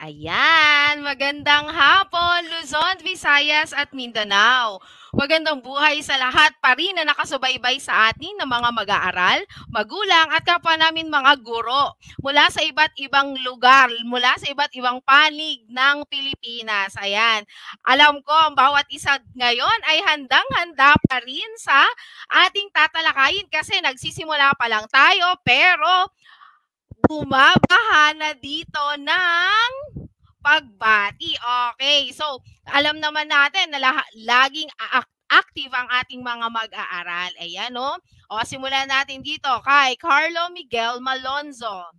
Ayan, magandang hapon, Luzon, Visayas at Mindanao. Magandang buhay sa lahat pa rin na nakasubaybay sa atin ng mga mag-aaral, magulang at kapwa namin mga guro mula sa iba't ibang lugar, mula sa iba't ibang panig ng Pilipinas. Ayan, alam ko ang bawat isa ngayon ay handang-handa pa rin sa ating tatalakayin kasi nagsisimula pa lang tayo pero bumabaha na dito ng pagbati. Okay, so alam naman natin na laging active ang ating mga mag-aaral. Ayan, no? O, simulan natin dito kay Carlo Miguel Malonzo.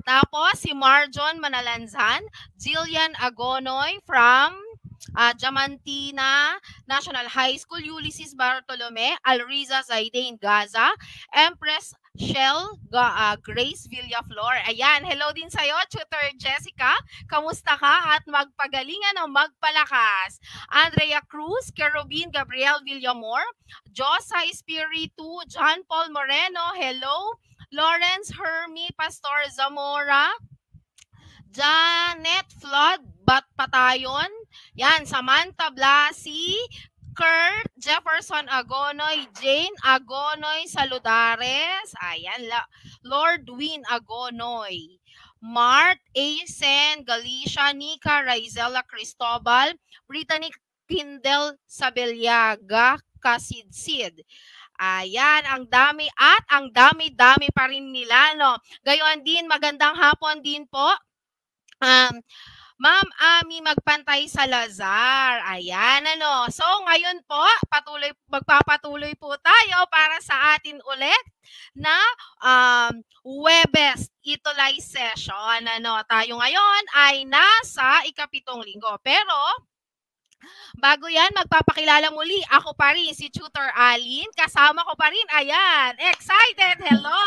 Tapos, si Marjon Manalanzan, Jillian Agonoy from Diamantina National High School, Ulysses Bartolome, Alriza Zaidain Gaza, Empress Shell Grace Villaflor. Ayan, hello din sa'yo, Tutor Jessica. Kamusta ka at magpagalingan ng magpalakas. Andrea Cruz, Kerubin Gabriel Villamor, Josa Espiritu, John Paul Moreno, hello. Lawrence Hermie Pastor Zamora, Janet Flood Patayon, yan, Samantha Blasi, Kurt Jefferson Agonoy, Jane Agonoy Saludares, ayan, Lord Win Agonoy, Mart Asen Galicia, Nika Raizela Cristobal, Brittany Kindel Sabeliaga Kasidsid. Ayan, ang dami at ang dami-dami pa rin nila, no? Gayon din, magandang hapon din po. Ma'am Ami Magpantay Salazar. Ayan, ano. So, ngayon po, magpapatuloy po tayo para sa atin ulit na Webes Itulay session. Ano, tayo ngayon ay nasa ikapitong linggo. Pero, bago yan, magpapakilala muli. Ako pa rin, si Tutor Alin. Kasama ko pa rin, ayan, excited. Hello,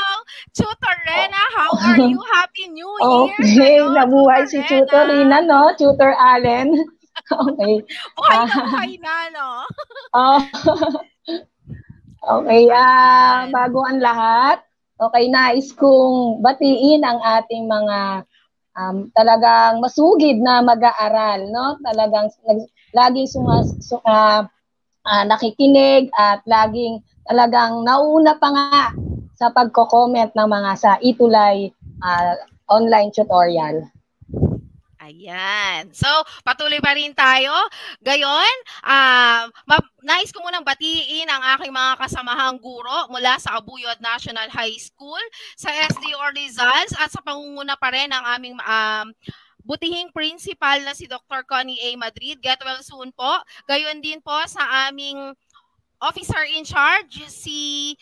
Tutor Rena. How are you? Happy New Year. Okay, nabuhay si Tutor Rina, no? Tutor Allen. Okay. Buhay na, no? Okay, bago ang lahat, okay, nais kong batiin ang ating mga talagang masugid na mag-aaral, no? Talagang laging nakikinig at laging talagang nauna pa nga sa pagko-comment ng mga sa Itulay online tutorial. Ayan. So, patuloy pa rin tayo. Gayon, nais ko munang batiin ang aking mga kasamahang guro mula sa Abuyod National High School, sa SDO Rizal at sa pangunguna pa rin ng aming butihing principal na si Dr. Connie A. Madrid. Get well soon po. Gayon din po sa aming officer in charge, si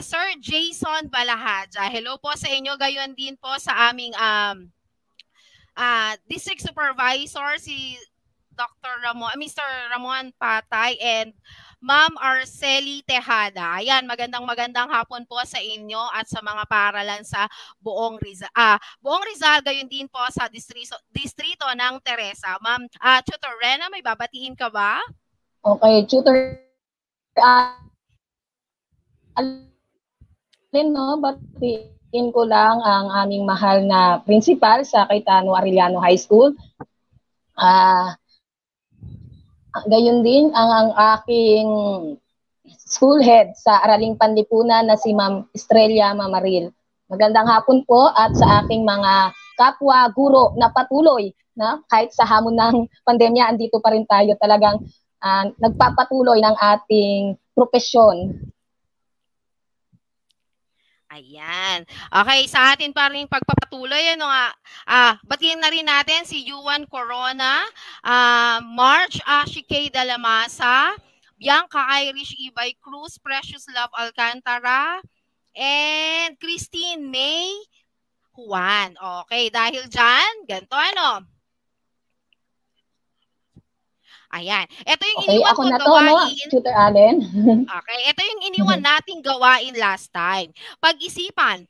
Sir Jason Balahaja. Hello po sa inyo. Gayon din po sa aming district supervisor, si Mr. Ramon Patay and Ma'am Arceli Tejada. Ayan, magandang hapon po sa inyo at sa mga paaralan sa buong Rizal, gayon din po sa distrito ng Teresa. Ma'am Tutor Rena, may babatiin ka ba? Okay, Tutor no, batiin ko lang ang aming mahal na principal sa Cayetano Arellano High School. Gayon din ang aking school head sa Araling Panlipunan na si Ma'am Estrella Mamaril. Magandang hapon po at sa aking mga kapwa guro na patuloy na kahit sa hamon ng pandemya, andito pa rin tayo talagang nagpapatuloy ng ating propesyon. Ayan. Okay, sa atin pa rin pagpapatuloy, batiin na rin natin si Yuan Corona, March Ashikay Dalamasa, Bianca Irish Ibay Cruz, Precious Love Alcantara, and Christine May Juan. Okay, dahil dyan, ganito Ayan. Ito yung iniwan kong gawain. No, Tutor Allen. Okay. Ito yung iniwan nating gawain last time. Pag-isipan,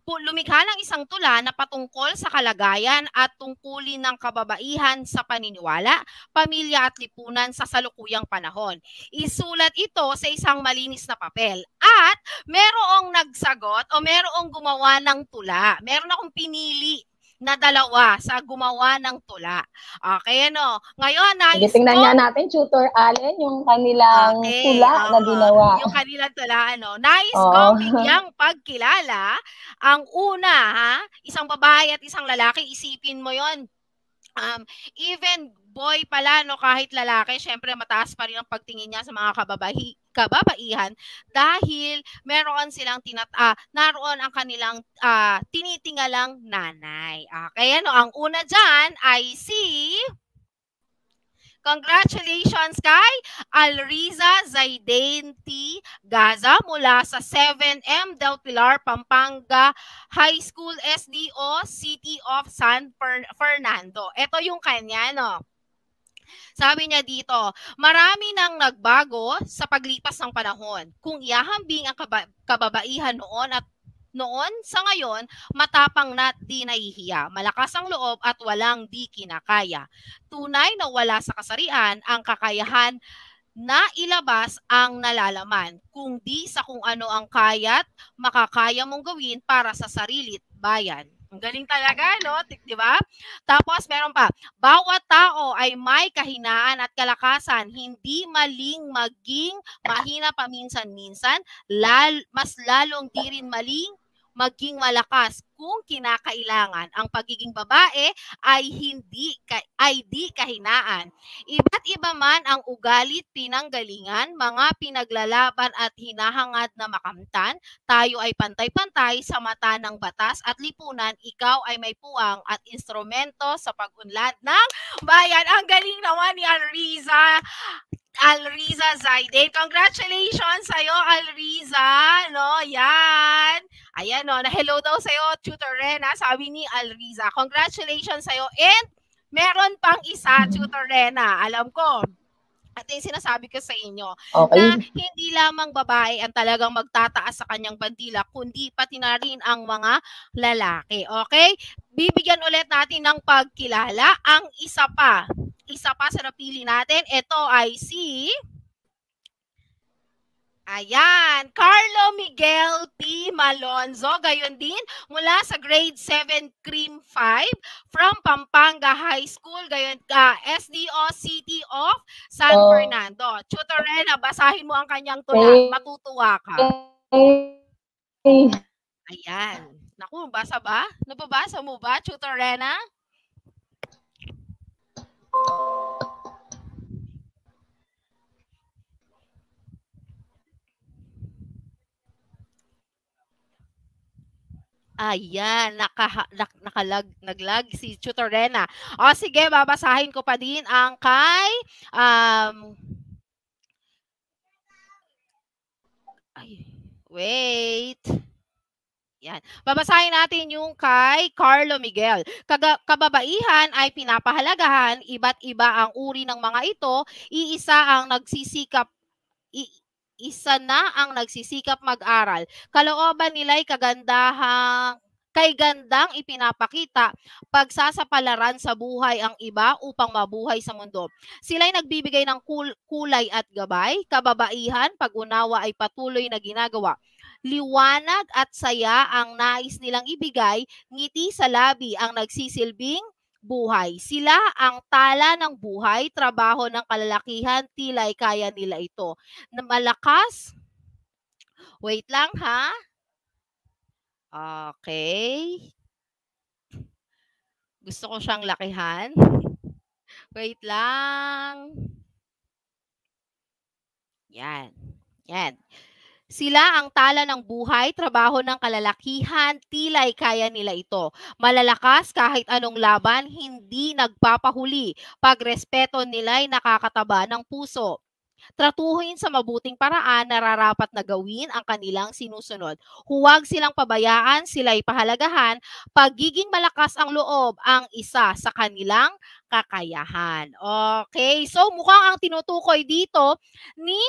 lumikha ng isang tula na patungkol sa kalagayan at tungkulin ng kababaihan sa paniniwala, pamilya at lipunan sa salukuyang panahon. Isulat ito sa isang malinis na papel. At merong nagsagot o merong gumawa ng tula. Meron akong pinili na dalawa sa gumawa ng tula. Okay, ano? Ngayon, Sige, tingnan nga natin, Tutor Allen, yung kanilang tula na ginawa. Yung kanilang tula, ano? Nais kong bigyang pagkilala. Ang una, ha? Isang babae at isang lalaki, isipin mo yon. Even boy pala, no, kahit lalaki, syempre mataas pa rin ang pagtingin niya sa mga kababaihan dahil meron silang naroon ang kanilang tinitingalang nanay. Okay, ano, ang una dyan ay si congratulations kay Alriza Zaidain T. Gaza mula sa 7M Del Pilar, Pampanga High School, SDO, City of San Fernando. Ito yung kanya, no? Sabi niya dito, marami nang nagbago sa paglipas ng panahon. Kung ihahambing ang kababaihan noon sa ngayon, matapang na di nahihiya, malakas ang loob at walang di kinakaya. Tunay na wala sa kasarian ang kakayahan na ilabas ang nalalaman, kung di sa kung ano ang kaya't makakaya mong gawin para sa sarili't bayan. Ang galing talaga, no? Di ba? Tapos meron pa, bawat tao ay may kahinaan at kalakasan, hindi maling maging mahina paminsan-minsan, mas lalong di rin maling maging malakas kung kinakailangan. Ang pagiging babae ay di kahinaan. Iba't iba man ang ugalit, pinanggalingan, mga pinaglalaban at hinahangad na makamtan, tayo ay pantay-pantay sa mata ng batas at lipunan, ikaw ay may puwang at instrumento sa pag-unlad ng bayan. Ang galing naman ni Alriza Zaidain. Congratulations sa'yo, Alriza. No, yan. Ayan, no. Na-hello daw sa'yo, Tutor Rena. Sabi ni Alriza. Congratulations sa'yo. And meron pang isa, Tutor Rena. Alam ko. At yung sinasabi ko sa inyo, na hindi lamang babae ang talagang magtataas sa kanyang bandila, kundi pati na rin ang mga lalaki. Okay? Bibigyan ulit natin ng pagkilala ang isa pa sa napili natin. Ito ay si Carlo Miguel P. Malonzo, gayon din mula sa grade 7 Cream 5 from Pampanga High School, gayon SDO City of San Fernando. Tutor Rena, basahin mo ang kanyang tula, matutuwa ka. Ayan. Naku, basa ba? Nababasa mo ba, Tutor Rena? Ayan, naglag si Tutor Rena. O sige, babasahin ko pa din ang kay wait. Yan. Babasahin natin yung kay Carlo Miguel. Kababaihan ay pinapahalagahan, iba't iba ang uri ng mga ito, isa na ang nagsisikap mag-aral. Kalooban nila'y kay gandang ipinapakita, pagsasapalaran sa buhay ang iba upang mabuhay sa mundo. Sila'y nagbibigay ng kulay at gabay, kababaihan, pag-unawa ay patuloy na ginagawa. Liwanag at saya ang nais nilang ibigay, ngiti sa labi ang nagsisilbing buhay. Sila ang tala ng buhay, trabaho ng kalalakihan, tila'y kaya nila ito. Na malakas. Wait lang ha. Okay. Gusto ko siyang lakihan. Wait lang. Yan. Yan. Sila ang tala ng buhay, trabaho ng kalalakihan, tila'y kaya nila ito. Malalakas kahit anong laban, hindi nagpapahuli. Pagrespeto nila'y nakakataba ng puso. Tratuhin sa mabuting paraan, nararapat na gawin ang kanilang sinusunod. Huwag silang pabayaan, sila'y pahalagahan. Pagiging malakas ang loob ang isa sa kanilang kakayahan. Okay, so mukhang ang tinutukoy dito ni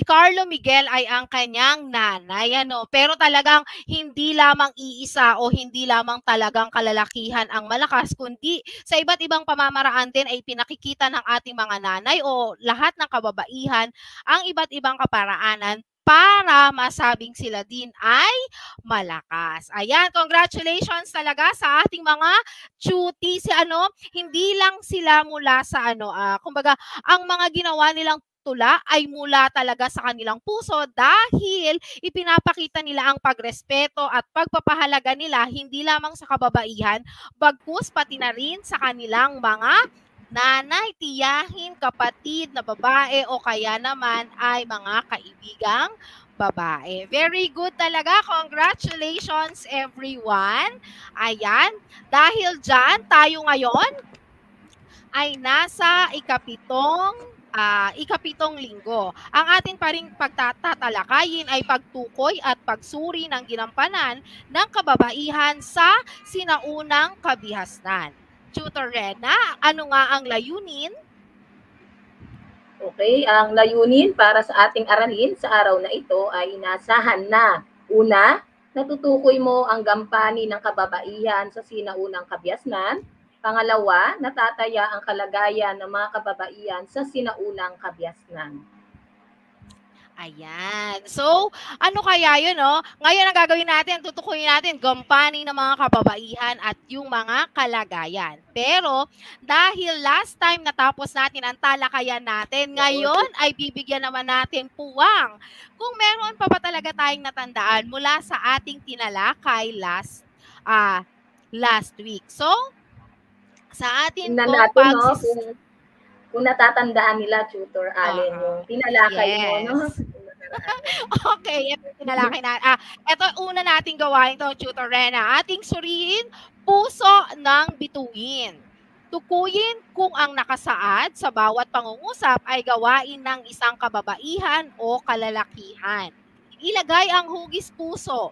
Carlo Miguel ay ang kanyang nanay, ano? Pero talagang hindi lamang iisa o hindi lamang talagang kalalakihan ang malakas, kundi sa iba't ibang pamamaraan din ay pinakikita ng ating mga nanay o lahat ng kababaihan ang iba't ibang kaparaanan para masabing sila din ay malakas. Ayan, congratulations talaga sa ating mga cuties. Hindi lang sila mula sa kumbaga, ang mga ginawa nilang tula ay mula talaga sa kanilang puso dahil ipinapakita nila ang pagrespeto at pagpapahalaga nila hindi lamang sa kababaihan, bagkus pati na rin sa kanilang mga nanay, tiyahin, kapatid na babae o kaya naman ay mga kaibigang babae. Very good talaga. Congratulations everyone. Ayan. Dahil dyan, tayo ngayon ay nasa ikapitong linggo. Ang atin pa rin pagtatalakayin ay pagtukoy at pagsuri ng ginampanan ng kababaihan sa sinaunang kabihasnan. Tutor Rena, ano nga ang layunin? Okay, ang layunin para sa ating aralin sa araw na ito ay inasahan na. Una, natutukoy mo ang gampanin ng kababaihan sa sinaunang kabihasnan. Pangalawa, natataya ang kalagayan ng mga kababaihan sa sinaunang kabihasnan. Ayan. So, ano kaya yun, no? Ngayon ang gagawin natin, tutukuyin natin gampanin ng mga kababaihan at yung mga kalagayan. Pero, dahil last time natapos natin ang talakayan natin, ngayon ay bibigyan naman natin puwang kung meron pa ba talaga tayong natandaan mula sa ating tinalakay last week. So, sa atin po kung natatandaan nila, Tutor Allen, yung tinalakay mo, no? Okay, ito tinalakay na. Ito una nating gawain to, Tutor Rena. Ating suriin, puso ng bituin. Tukuyin kung ang nakasaad sa bawat pangungusap ay gawain ng isang kababaihan o kalalakihan. Ilagay ang hugis puso.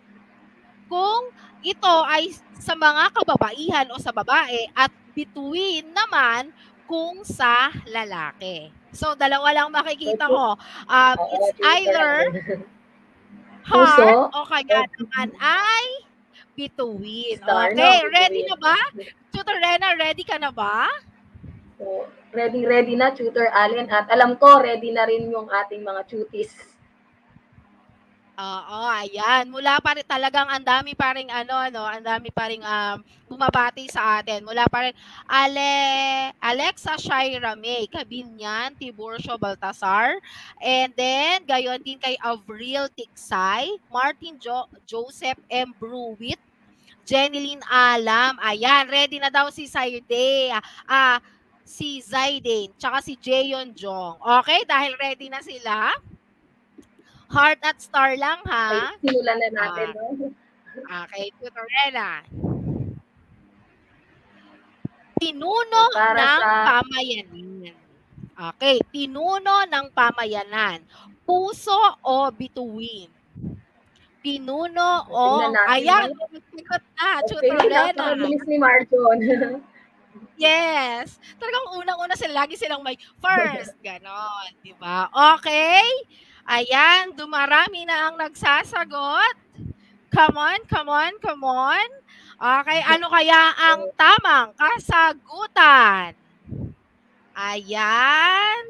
Kung ito ay sa mga kababaihan o sa babae at bituin naman kung sa lalaki. So, dalawa lang makikita ko. It's either heart o kaya naman ay bituin. Okay, ready na ba? Tutor Rena, ready ka na ba? So, ready na, Tutor Allen. At alam ko, ready na rin yung ating mga cuties. Oo, ayan. Mula pa rin talagang ang dami pa rin ang dami pa rin bumabati sa atin. Mula pa rin Alexa Shaira May, Kabinyan, Tiburcio Baltasar, and then gayon din kay Avril Tiksay, Martin Joseph M. Bruwit, Jeneline Alam. Ayan, ready na daw si Zaide, si Zaiden, tsaka si Jeon Jong. Okay, dahil ready na sila. Heart at star lang, ha? Okay, simulan na natin, no? Okay, Tutor Rena. Pinuno ng pamayanan. Okay, pinuno ng pamayanan. Puso o bituin? Pinuno o... Ayan, nagsigot na, Tutor Rena. Napakabilis ni Marjon. Yes. Talagang unang-una lagi silang may first. Ganon, di ba? Okay. Ayan, dumarami na ang nagsasagot. Come on. Okay, ano kaya ang tamang kasagutan? Ayan.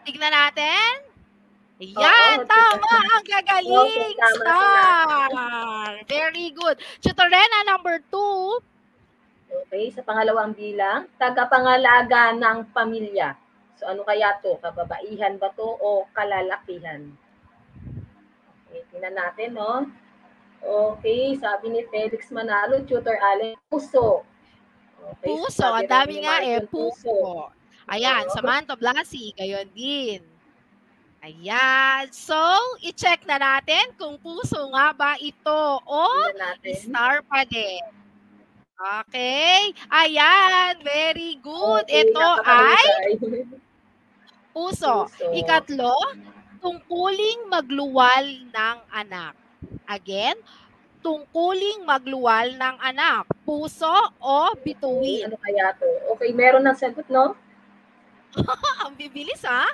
Tignan natin. Ayan, tama ang gagaling. Star. Very good. Tutor Rena, number 2. Okay, sa pangalawang bilang, tagapangalaga ng pamilya. So, ano kaya to? Kababaihan ba to o kalalakihan? Okay, tingnan natin, no? Okay, sabi ni Felix Manalo, Tutor Allen, puso. Okay, puso, ang dami nga puso. Ayan, Samantha Blasi, gayon din. Ayan, so, i-check na natin kung puso nga ba ito o star pa din. Okay, ayan, very good. Okay, ito ay... Puso. Ikatlo, tungkuling magluwal ng anak. Again, tungkuling magluwal ng anak. Puso o bituin? Ano kaya to? Okay, meron ng sagot, no? Ang bibilis, ha?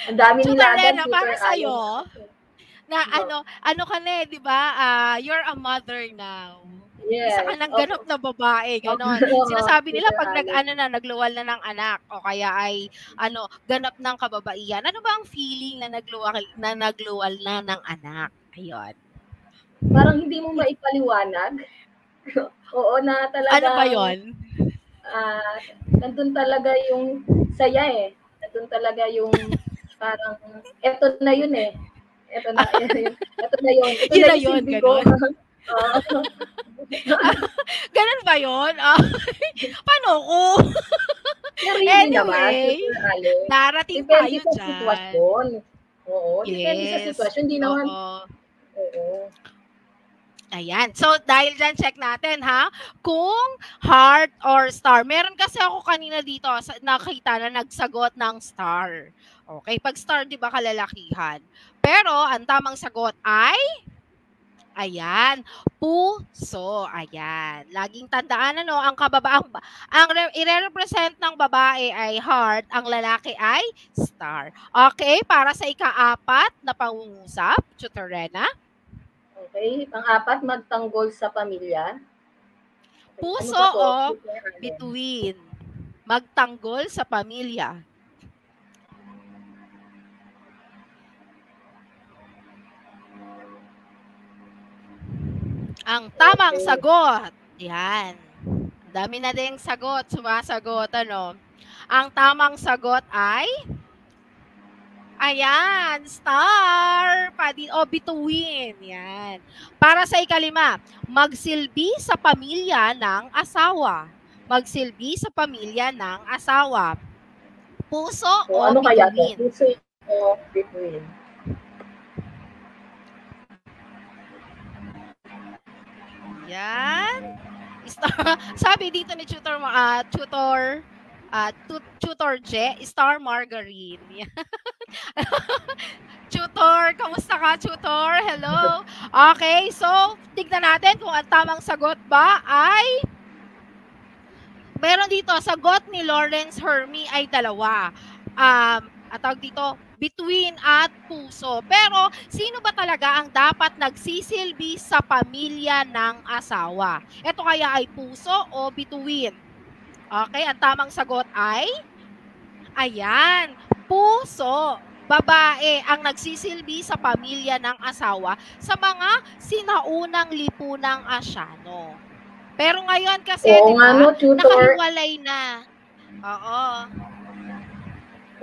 Ang dami nilagan. Para sa'yo, na ano ka na di ba? You're a mother now. Yes. Isa ka ng ganap na babae, ganon. Sinasabi nila pag nagluwal na ng anak o kaya ay ganap ng kababaihan. Ano ba ang feeling na nagluwal na ng anak? Ayun. Parang hindi mo maipaliwanag. Oo na talaga. Ano ba 'yon? Nandun talaga yung saya eh. Nandun talaga yung parang eto na yun eh. Ito na yun. Ito na yung silbi ko. Ganun ba yun? Paano ko? Anyway, narating tayo dyan. Sa sitwasyon. Oo, depende sa sitwasyon. Hindi naman. Oo. Ayan. So, dahil dyan, check natin, ha? Kung heart or star. Meron kasi ako kanina dito, nakita na nagsagot ng star. Okay. Pag star, di ba, kalalakihan. Pero, ang tamang sagot ay... Ayan, puso. Ayan. Laging tandaan ang ang ire-represent ng babae ay heart, ang lalaki ay star. Okay, para sa ika-4 na pangungusap, Tutorena. Okay, pang-4, magtanggol sa pamilya. Puso o bituin. Magtanggol sa pamilya. Ang tamang sagot. Yan. Dami na ding sagot. Sumasagot. Ang tamang sagot ay... Ayan. Star. Bituin. Yan. Para sa ika-5, magsilbi sa pamilya ng asawa. Magsilbi sa pamilya ng asawa. Puso o ano bituin? Kaya puso o bituin. Yan. Sabi dito ni Tutor J, Star Margarine. Tutor, kamusta ka, Tutor? Hello. Okay, so tignan natin kung ang tamang sagot ba ay meron dito, sagot ni Lawrence Hermie ay 2. Tawag dito, bituin at puso. Pero, sino ba talaga ang dapat nagsisilbi sa pamilya ng asawa? Ito kaya ay puso o bituin? Okay, ang tamang sagot ay, ayan, puso. Babae ang nagsisilbi sa pamilya ng asawa sa mga sinaunang lipunang Asyano. Pero ngayon kasi, diba, nakahiwalay na. Oo.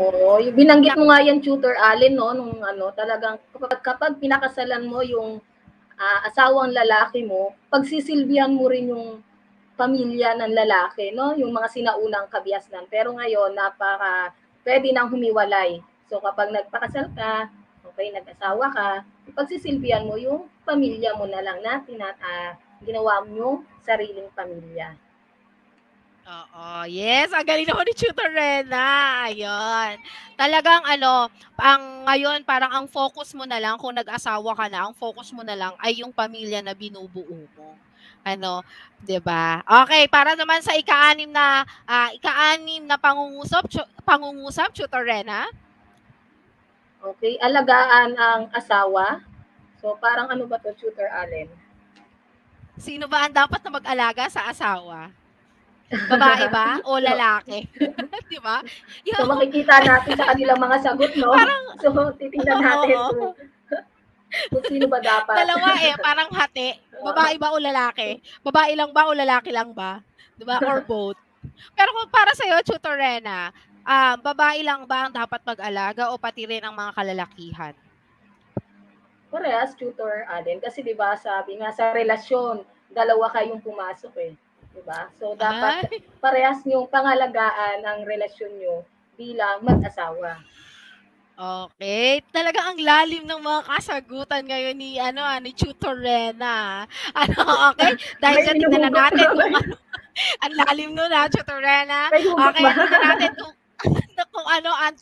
Oo, binanggit mo nga yan, Tutor Allen, no, nung talagang kapag pinakasalan mo yung asawang lalaki mo, pagsisilbihan mo rin yung pamilya ng lalaki, no, yung mga sinaunang kabiasnan. Pero ngayon, pwede nang humiwalay. So kapag nagpakasal ka, okay, nag-asawa ka, pagsisilbihan mo yung pamilya mo na lang natin at ginawa mo yung sariling pamilya. Oo, yes. Ang galing naman ni Tutor Rena. Ayun. Talagang ngayon parang ang focus mo na lang kung nag-asawa ka na, ang focus mo na lang ay yung pamilya na binubuo mo. 'Di ba? Okay, para naman sa ika-6 na pangungusap, Tutor Rena. Okay, alagaan ang asawa. So parang ano ba 'to, Tutor Allen? Sino ba ang dapat na mag-alaga sa asawa? Babae ba o lalaki? 'Di ba? So makikita natin sa kanilang mga sagot, no? So titingnan natin kung sino ba dapat. Dalawa parang hati. Babae ba o lalaki? Babae lang ba o lalaki lang ba? 'Di ba? Or both. Pero kung para sa iyo, Tutor Rena, babae lang ba ang dapat mag-alaga o pati rin ang mga kalalakihan? Parehas, Tutor Allen, kasi 'di ba sabi nga sa relasyon, dalawa kayong pumasok eh. Diba? So, dapat parehas niyong pangalagaan ang relasyon niyo bilang mag-asawa. Okay. Talaga ang lalim ng mga kasagutan ngayon ni Tutor Rena. Okay? Dahil dyan, tignan na natin kung ang lalim nun Tutor Rena. Okay, tignan natin kung ano ang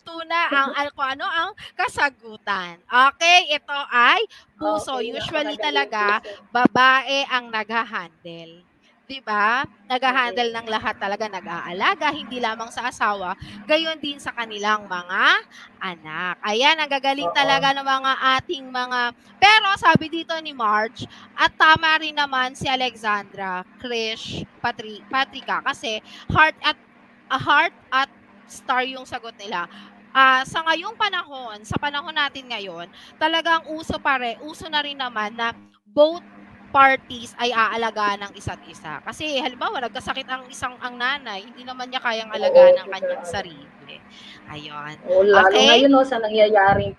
ang kasagutan. Okay, ito ay puso. Usually talaga, babae ang nag-handle. 'di ba? Nag-ha-handle ng lahat talaga, nag-aalaga hindi lamang sa asawa, gayon din sa kanilang mga anak. Ayan, ang gagaling talaga ng mga ating mga pero sabi dito ni Marge, at tama rin naman si Alexandra, Krish, Patrica kasi heart at star yung sagot nila. Sa ngayong panahon, sa panahon natin ngayon, talagang uso na rin naman na both parties ay aalagaan ng isa't isa. Kasi halimbawa, nagkasakit ang nanay, hindi naman niya kayang alagaan ng kanyang sarili. Ayun. Lalo ngayon sa nangyayari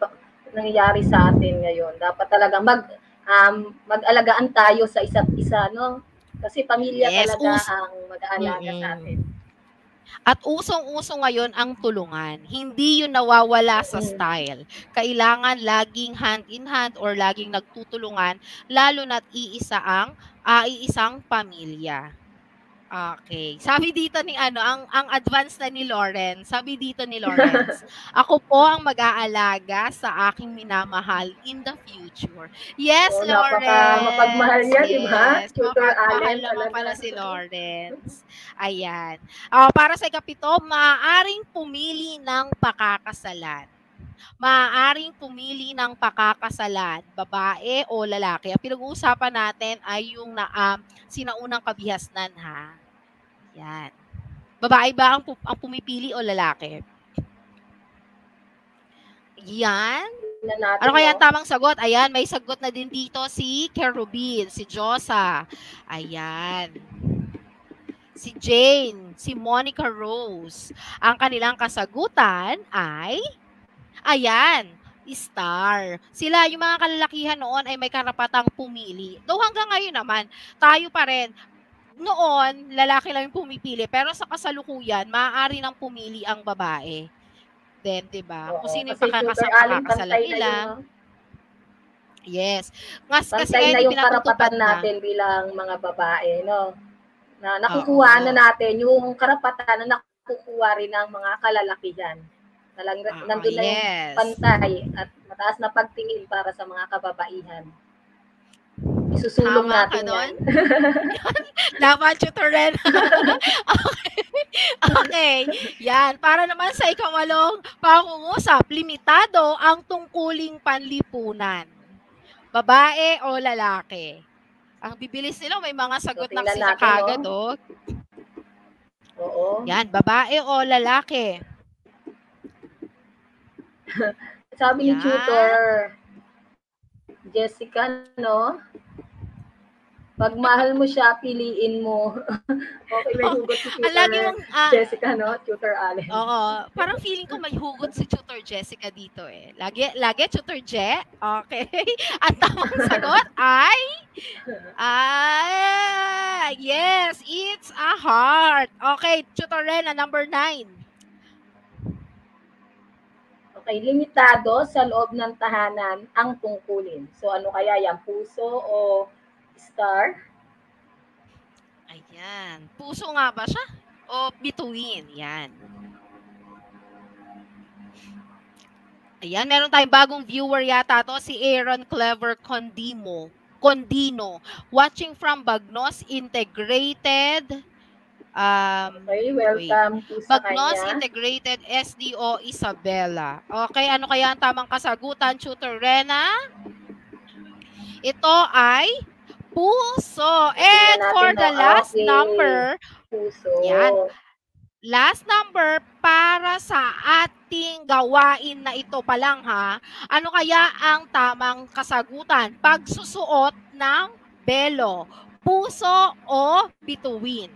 sa atin ngayon. Dapat talaga mag-alagaan tayo sa isa't isa, no? Kasi pamilya talaga ang mag-aalaga sa atin. At usong-uso ngayon ang tulungan. Hindi yun nawawala sa style. Kailangan laging hand in hand or laging nagtutulungan, lalo na't iisang pamilya. Okay. Sabi dito ni ang advance na ni Lawrence. Sabi dito ni Lawrence, ako po ang mag-aalaga sa aking minamahal in the future. Yes, Lawrence. Mapagmahal niya, di ba? Tutor Allen naman pala si Lawrence. Ayan. Para sa ikapito, maaaring pumili ng pakakasalan. Maaaring pumili ng pakakasalan, babae o lalaki. Ang pinag-uusapan natin ay yung sinaunang kabihasnan, ha? Yan. Babae ba ang pumipili o lalaki? Yan. Ano kaya ang tamang sagot? Ayan, may sagot na din dito si Kerubin, si Josa. Ayan. Si Jane, si Monica Rose. Ang kanilang kasagutan ay ayan, star. Sila, yung mga kalalakihan noon ay may karapatang pumili. Though hanggang ngayon naman, tayo pa rin, noon, lalaki lang yung pumipili. Pero sa kasalukuyan, maaari nang pumili ang babae. Then, diba? Kung sino yung pakakasalan nila. Yes. Kasi na yung karapatan natin bilang mga babae, no? Na nakukuha na natin yung karapatan na nakukuha rin ng mga kalalakihan. Nandun na yung pantay at mataas na pagtingin para sa mga kababaihan. Isusulong natin yan. Dapat tutorin. Okay. Yan. Para naman sa ikawalong pangungusap, limitado ang tungkuling panlipunan. Babae o lalaki? Ang bibilis nila, may mga sagot ng sila kagad, oh. Oo. Yan, babae o lalaki? Sabi ni tutor Jessica, no? Pag mahal mo siya, piliin mo. Okay, may hugot si tutor Jessica, no? Tutor Allen. Oo. Parang feeling ko may hugot si tutor Jessica dito eh. Lagi tutor Je. Okay. Ang tamang sagot ay yes, it's a heart. Okay, tutor Rena, number 9. Okay, limitado sa loob ng tahanan ang tungkulin. So ano kaya yan? Puso o star? Ayan. Puso nga ba siya? O bituin? Yan. Ayan, meron tayong bagong viewer yata to, si Aaron Clever Condino. Watching from Bagnos Integrated. Okay, welcome po sa Bagnos kanya. Integrated SDO Isabela. Okay, ano kaya ang tamang kasagutan, Tutor Rena? Ito ay puso. And for the last number, puso. Yan. Last number para sa ating gawain na ito pa lang, ha. Ano kaya ang tamang kasagutan? Pagsusuot ng belo. Puso o bituin?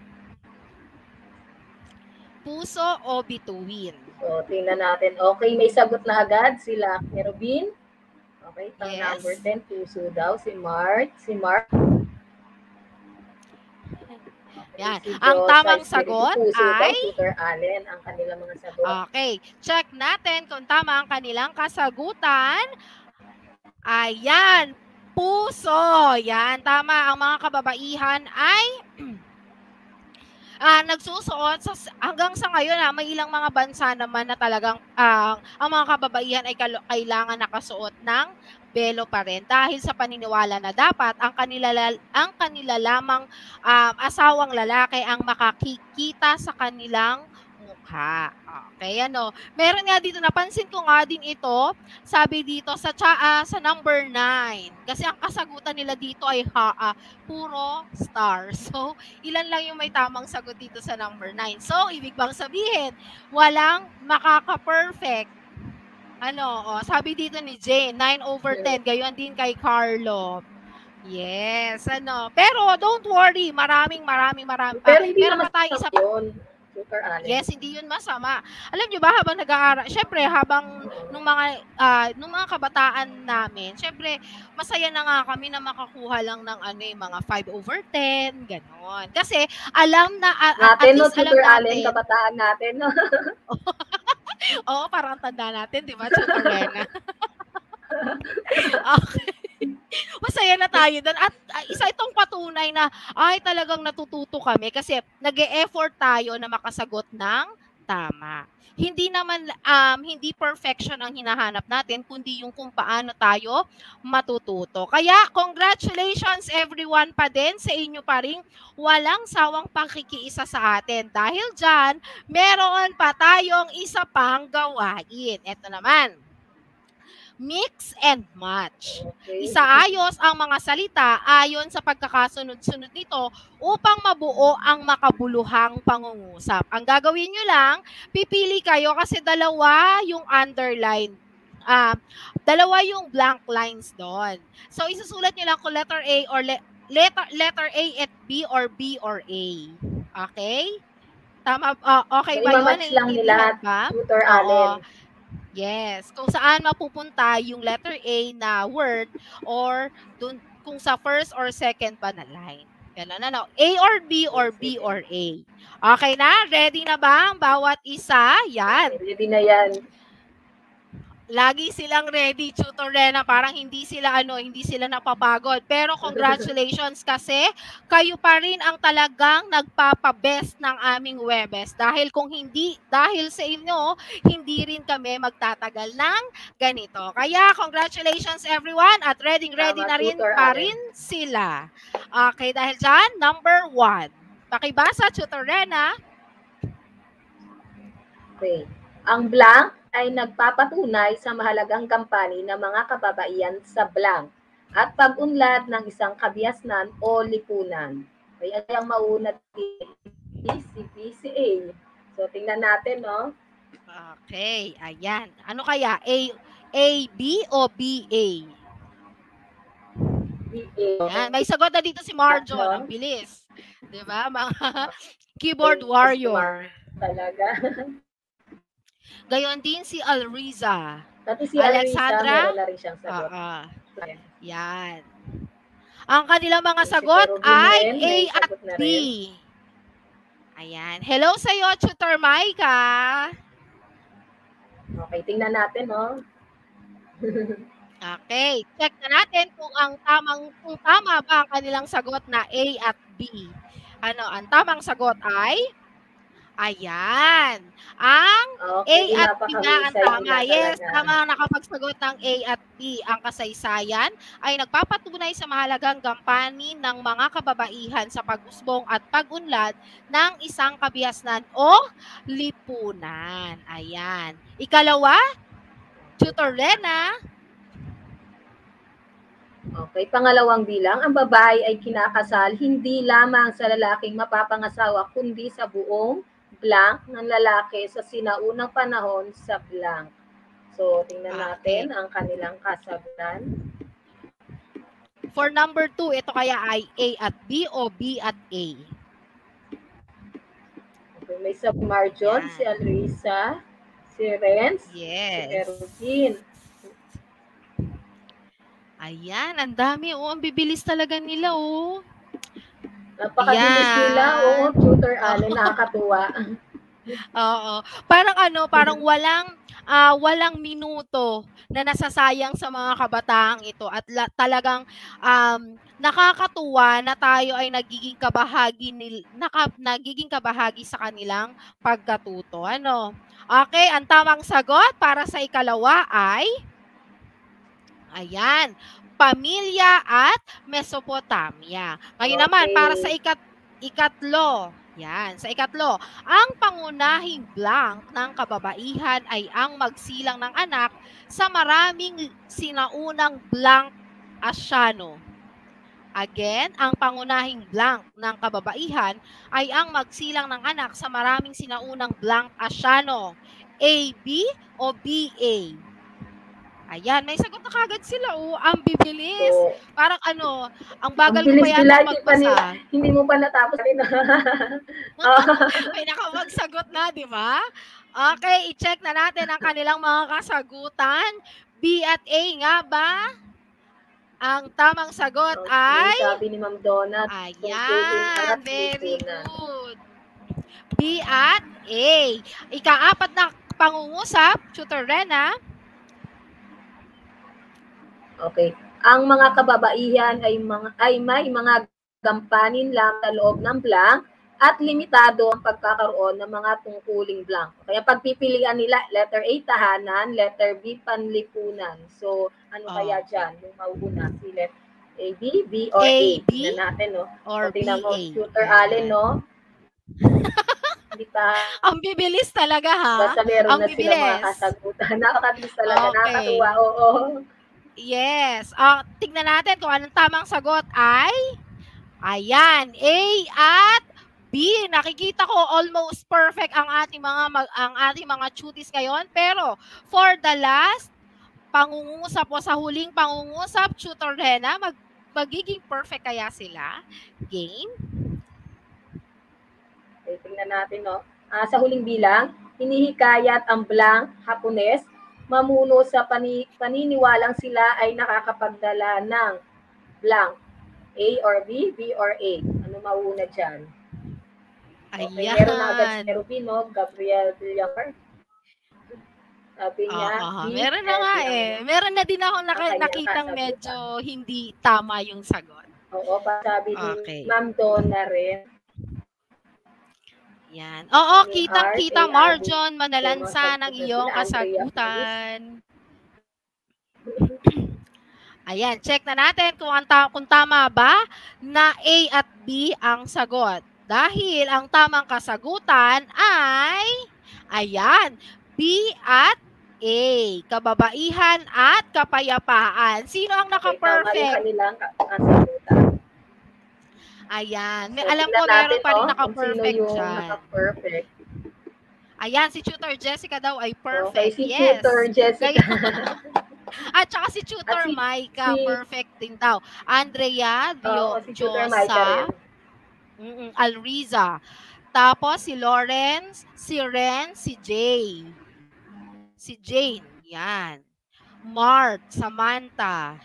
Puso o bituin? So, tingnan natin. Okay, may sagot na agad sila Kerubin. Okay, yes. Number 10, puso daw. Si Mark. Yan. Ang tamang sagot ay Tutor Allen, ang kanilang mga sagot. Okay. Check natin kung tama ang kanilang kasagutan. Ayan. Puso. Yan. Tama. Ang mga kababaihan ay nagsusuot hanggang sa ngayon may ilang mga bansa naman na talagang ang mga kababaihan ay kailangan nakasuot ng belo pa rin dahil sa paniniwala na dapat ang kanila lamang asawang lalaki ang makakikita sa kanilang mukha. Okay, ano. Meron nga dito, napansin ko nga din ito, sabi dito sa number 9. Kasi ang kasagutan nila dito ay puro star. So, ilan lang yung may tamang sagot dito sa number 9. So, ibig bang sabihin, walang makaka-perfect. Sabi dito ni Jane, 9/10. Gayon din kay Carlo. Yes, Pero don't worry, maraming Pero hindi meron naman pa tayo isa pa. Yes, hindi yun masama. Alam nyo ba, habang nag-aaral, syempre, nung mga kabataan namin, syempre, masaya na nga kami na makakuha lang ng mga 5/10, ganon. Kasi, alam na, at least alam natin. Kabataan natin, no? Oo, parang tanda natin, di ba, Tutor Rena? Okay. Masaya na tayo doon. At isa itong patunay na, talagang natututo kami kasi nag-e-effort tayo na makasagot ng tama. Hindi naman, hindi perfection ang hinahanap natin, kundi yung kung paano tayo matututo. Kaya, congratulations everyone pa din sa inyo pa rin walang sawang pakikiisa sa atin. Dahil dyan, meron pa tayong isa pang gawain. Ito naman. Mix and match. Okay. Isaayos ang mga salita ayon sa pagkakasunod-sunod nito upang mabuo ang makabuluhang pangungusap. Ang gagawin nyo lang, pipili kayo kasi dalawa yung underline. Dalawa yung blank lines doon. So, isusulat nyo lang kung letter A or letter A at B or B or A. Okay? Tama? Okay So, ba yun? i-match lang nila, Tutor Allen. Yes, kung saan mapupunta yung letter A na word or dun, kung sa first or second pa na line. Ganun, A or B or B or A. Okay na? Ready na ba ang bawat isa? Yan. Ready na yan. Lagi silang ready, Tutor Rena, parang hindi sila napapagod. Pero congratulations kasi kayo pa rin ang talagang nagpapa-best ng aming Webes. Dahil dahil sa inyo, hindi rin kami magtatagal ng ganito. Kaya congratulations everyone at ready na rin pa rin sila. Okay, dahil dyan, number 1. Pakibasa, Tutor Rena. Okay. Ang blank ay nagpapatunay sa mahalagang kampanya ng mga kababaihan sa blank at pag-unlad ng isang kabiasnan o lipunan. Kaya yung mauna si B, si A. So, tingnan natin, no? Okay, ayan. Ano kaya? A, B o B, A? B, A. Ayan. May sagot na dito si Marjon. Ang bilis. Diba? Mga keyboard warrior. Talaga. Gayon din si Alriza. Pati si Alexandra, meron na rin siyang sagot. Yan. Ang kanilang mga sagot ay A at B. Ayan. Hello sa iyo, Tutor Maika. Okay, tingnan natin, no? Okay. Check na natin kung tama ba ang kanilang sagot na A at B. Ang tamang sagot ay ayan. Ang okay, A at B na ang tama. Yes, tama nakapagsagot ng A at B. Ang kasaysayan ay nagpapatunay sa mahalagang gampanin ng mga kababaihan sa pag-usbong at pag-unlad ng isang kabiasnan o lipunan. Ayan. Ikalawa, Tutor Rena. Okay, pangalawang bilang, ang babae ay kinakasal hindi lamang sa lalaking mapapangasawa kundi sa buong blank ng lalaki sa sinaunang panahon sa blank. So, tingnan natin ang kanilang kasagutan. For number 2, ito kaya ay A at B o B at A? Okay, may sa Marjon, si Alrisa, si Renz, yes, si Erugin. Ayan, ang dami. Ang bibilis talaga nila, Napakabilis nila, Tutor Allen, nakakatuwa. Oo. Parang walang minuto na nasasayang sa mga kabataang ito at talagang nakakatuwa na tayo ay nagiging kabahagi sa kanilang pagkatuto. Okay, ang tamang sagot para sa ikalawa ay Ayan. Pamilya at Mesopotamia. Ngayon naman, para sa ikatlo. Yan, sa ikatlo. Ang pangunahing blank ng kababaihan ay ang magsilang ng anak sa maraming sinaunang blank asyano. Again, ang pangunahing blank ng kababaihan ay ang magsilang ng anak sa maraming sinaunang blank asyano. A, B o B, A? Ayan, may sagot na kagad sila. Ang bibilis. So, parang ano, ang bagal mo pa yata magbasa. Hindi mo pa natapos rin. May nakapagsagot na, di ba? Okay, i-check na natin ang kanilang mga kasagutan. B at A nga ba? Ang tamang sagot ay... Sabi ni Ma'am Donna. Ayan, very good. B at A. Ika-apat na pangungusap, Tutor Rena. Okay. Ang mga kababaihan ay may mga gampanin lang sa loob ng blank at limitado ang pagkakaroon ng mga tungkuling blank. Kaya pagpipilian nila, letter A, tahanan, letter B, panlipunan. So, ano kaya dyan? Yung mauuna, si letter A, B, B, or A? Tingnan natin, no? Or B, A. Tutor Allen, no? Hindi pa. Ang bibilis talaga, ha? Basta meron na sila mga kasagutan. Nakakabilis talaga. Nakakatuwa, oo. Yes. Tignan natin kung anong tamang sagot ay, ayan, A at B. Nakikita ko almost perfect ang ating mga chutis ngayon. Pero for the last pangungusap o sa huling pangungusap, Tutor Rena, magiging perfect kaya sila? Game? Okay, tingnan natin, no? Sa huling bilang, hinihikayat ang blank Hapones mamuno sa paniniwalang sila ay nakakapagdala ng blank. A or B, B or A. Ano mauna dyan? Okay, ayan. meron na agad si Nerubino, Gabriel Villamar. Sabi niya, meron na nga eh. Meron na din ako nakitang medyo hindi tama yung sagot. Oo, sabi ni Ma'am Donna rin. Yan. Oo, kitang-kita, Marjon, manalansa ng iyong kasagutan. Ayan, check na natin kung tama ba na A at B ang sagot. Dahil ang tamang kasagutan ay, ayan, B at A. Kababaihan at kapayapaan. Sino ang naka-perfect? Tama yung kanilang kasagutan. Ayan. Alam ko meron pa rin naka-perfect dyan. Naka-perfect. Ayan, si Tutor Jessica daw ay perfect. Okay, si Tutor Jessica. At saka si Tutor Micah, perfect din daw. Andrea, Diosa, Alriza. Tapos si Lawrence, si Ren, si Jay. Si Jane, yan. Mark, Samantha.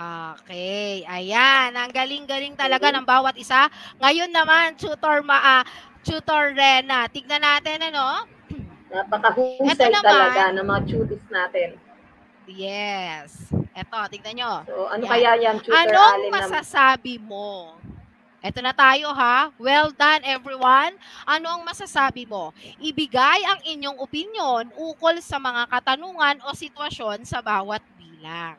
Okay, ayan. Ang galing-galing talaga ng bawat isa. Ngayon naman, Tutor Rena. Tignan natin, ano? Napakahusay talaga ng mga tutis natin. Yes. Eto, tignan nyo. So, ano kaya yan, Tutor Allen? Anong masasabi mo? Eto na tayo, ha? Well done, everyone. Ano ang masasabi mo? Ibigay ang inyong opinion ukol sa mga katanungan o sitwasyon sa bawat bilang.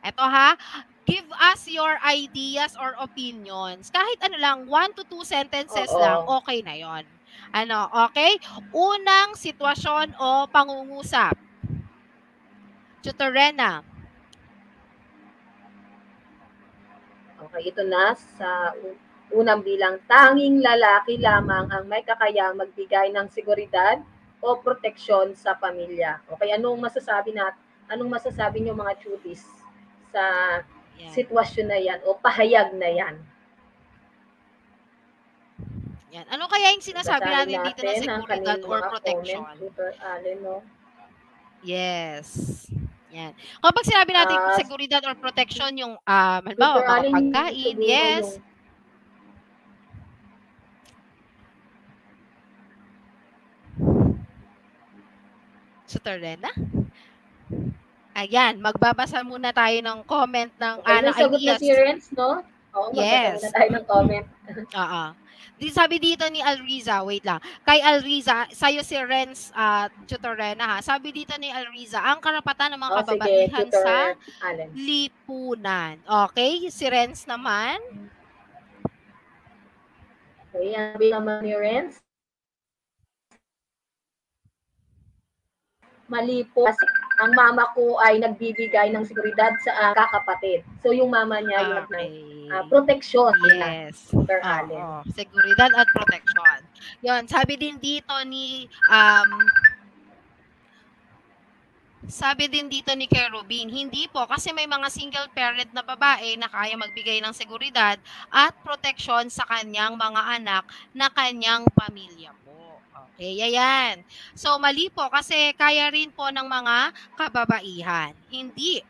Eto, ha? Give us your ideas or opinions. Kahit ano lang, 1 to 2 sentences lang, okay na yon. Ano, okay? Unang sitwasyon o pangungusap. Tutor Rena. Okay, ito na sa unang bilang. Tanging lalaki lamang ang may kakayang magbigay ng seguridad o proteksyon sa pamilya. Okay, anong masasabi niyo mga chutis sa sitwasyon na yan o pahayag na yan? Yan. Ano kaya yung sinasabi natin dito na seguridad or protection? Yes. Yan. Kapag sinabi natin seguridad or protection, yung halimbawa, mga pagkain, yes. Tutor Rena? Ayan, magbabasa muna tayo ng comment ng ideas. Sagot na si Renz, no? Oo, magbasa muna tayo ng comment. Oo. Sabi dito ni Alriza, wait lang. Kay Alriza, sa'yo si Renz Tutorena ha. Sabi dito ni Alriza, ang karapatan ng mga kababaihan sige, sa Allen. lipunan. Okay? Si Renz naman? Okay, sabi naman ni Renz. Mali po kasi ang mama ko ay nagbibigay ng seguridad sa kakapatid. So yung mama niya yung proteksyon. Yes. Seguridad at proteksyon. Yun, sabi din dito ni Kerubin, hindi po kasi may mga single parent na babae na kaya magbigay ng seguridad at proteksyon sa kanyang mga anak na kanyang pamilya po. Okay, ayan. So, mali po kasi kaya rin po ng mga kababaihan. Hindi.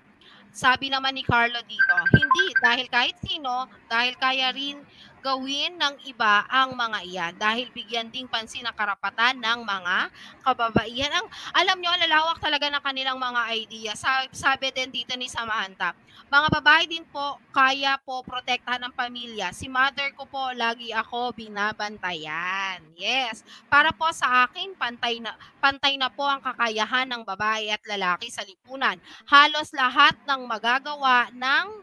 Sabi naman ni Carlo dito, hindi dahil kahit sino, dahil kaya rin gawin ng iba ang mga iyan dahil bigyan ding pansin ang karapatan ng mga kababaihan. Alam nyo, lalawak talaga ng kanilang mga idea. Sabi din dito ni Samantha, mga babae din po kaya po protektahan ng pamilya. Si mother ko po, lagi ako binabantayan. Yes. Para po sa akin, pantay na po ang kakayahan ng babae at lalaki sa lipunan. Halos lahat ng magagawa ng